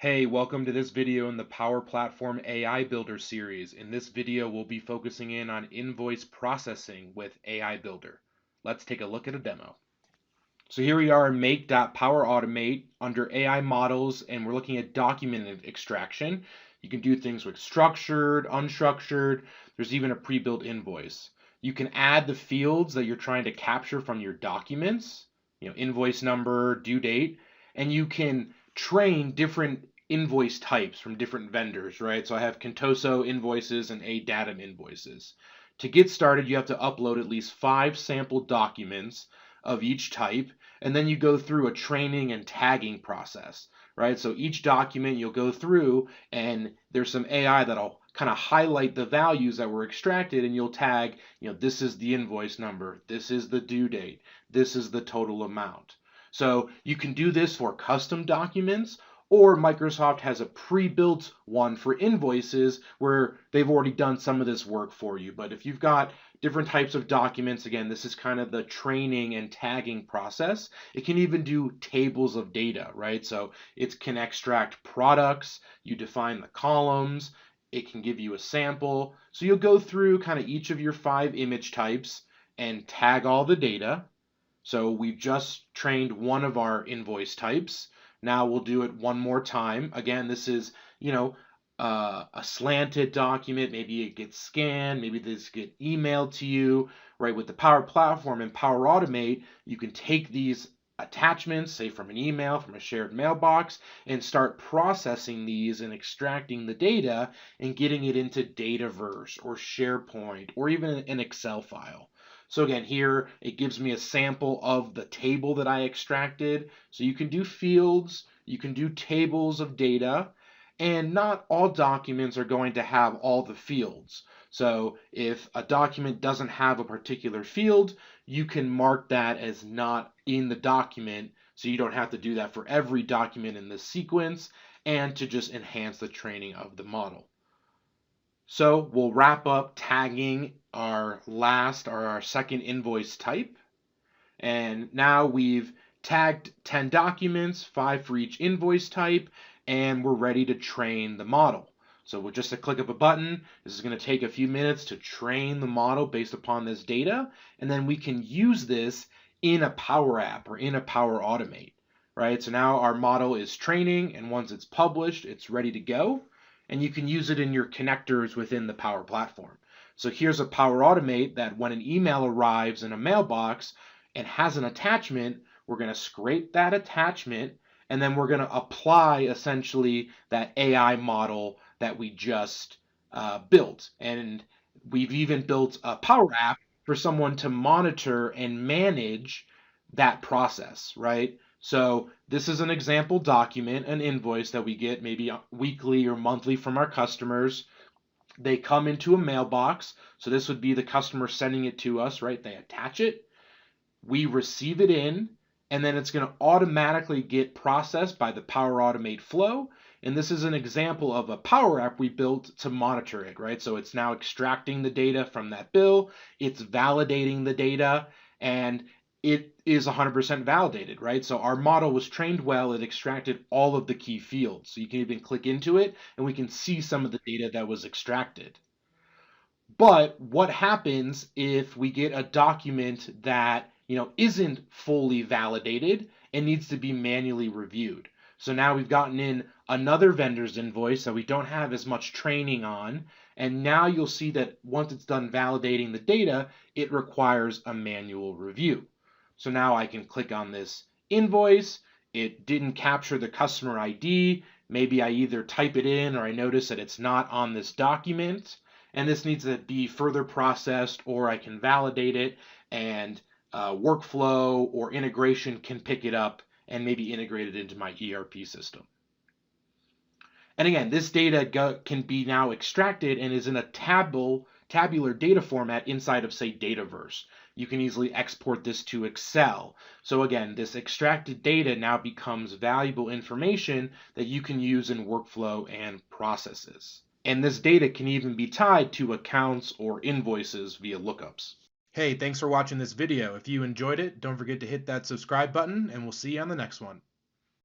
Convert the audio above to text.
Hey, welcome to this video in the Power Platform AI Builder series. In this video, we'll be focusing in on invoice processing with AI Builder. Let's take a look at a demo. So here we are in make.powerautomate under AI models, and we're looking at document extraction. You can do things with structured, unstructured. There's even a pre-built invoice. You can add the fields that you're trying to capture from your documents, invoice number, due date, and you can train different invoice types from different vendors, right? So I have Contoso invoices and ADatum invoices. To get started, you have to upload at least 5 sample documents of each type, and then you go through a training and tagging process, right? So each document you'll go through, and there's some AI that'll kind of highlight the values that were extracted, and you'll tag, this is the invoice number, this is the due date, this is the total amount. So you can do this for custom documents, or Microsoft has a pre-built one for invoices where they've already done some of this work for you. But if you've got different types of documents, again, this is kind of the training and tagging process. It can even do tables of data, right? So it can extract products, you define the columns, it can give you a sample. So you'll go through kind of each of your 5 image types and tag all the data. So we've just trained one of our invoice types. Now we'll do it one more time. Again, this is, a slanted document. Maybe it gets scanned. Maybe this get emailed to you, right? With the Power Platform and Power Automate, you can take these attachments, say from an email, from a shared mailbox, and start processing these and extracting the data and getting it into Dataverse or SharePoint or even an Excel file. So again, here it gives me a sample of the table that I extracted. So you can do fields, you can do tables of data, and not all documents are going to have all the fields. So if a document doesn't have a particular field, you can mark that as not in the document, so you don't have to do that for every document in this sequence, and to just enhance the training of the model. So we'll wrap up tagging our second invoice type. And now we've tagged 10 documents, 5 for each invoice type, and we're ready to train the model. So with just a click of a button, this is going to take a few minutes to train the model based upon this data, and then we can use this in a Power App or in a Power Automate, right? So now our model is training, and once it's published, it's ready to go, and you can use it in your connectors within the Power Platform. So here's a Power Automate that when an email arrives in a mailbox and has an attachment, we're going to scrape that attachment, and then we're going to apply essentially that AI model that we just built. And we've even built a Power App for someone to monitor and manage that process, right? So this is an example document, an invoice that we get maybe weekly or monthly from our customers. They come into a mailbox. So this would be the customer sending it to us, right? They attach it. We receive it in, and then it's going to automatically get processed by the Power Automate flow. And this is an example of a Power App we built to monitor it, right? So it's now extracting the data from that bill, it's validating the data, and it is 100% validated, right? So our model was trained well, it extracted all of the key fields. So you can even click into it, and we can see some of the data that was extracted. But what happens if we get a document that isn't fully validated and needs to be manually reviewed? So now we've gotten in another vendor's invoice that we don't have as much training on, and now you'll see that once it's done validating the data, it requires a manual review. So now I can click on this invoice. It didn't capture the customer ID. Maybe I either type it in or I notice that it's not on this document, and this needs to be further processed, or I can validate it, and workflow or integration can pick it up and maybe integrate it into my ERP system. And again, this data can be now extracted and is in a tabular data format inside of, say, Dataverse. You can easily export this to Excel. So again, this extracted data now becomes valuable information that you can use in workflow and processes. And this data can even be tied to accounts or invoices via lookups. Hey, thanks for watching this video. If you enjoyed it, don't forget to hit that subscribe button, and we'll see you on the next one.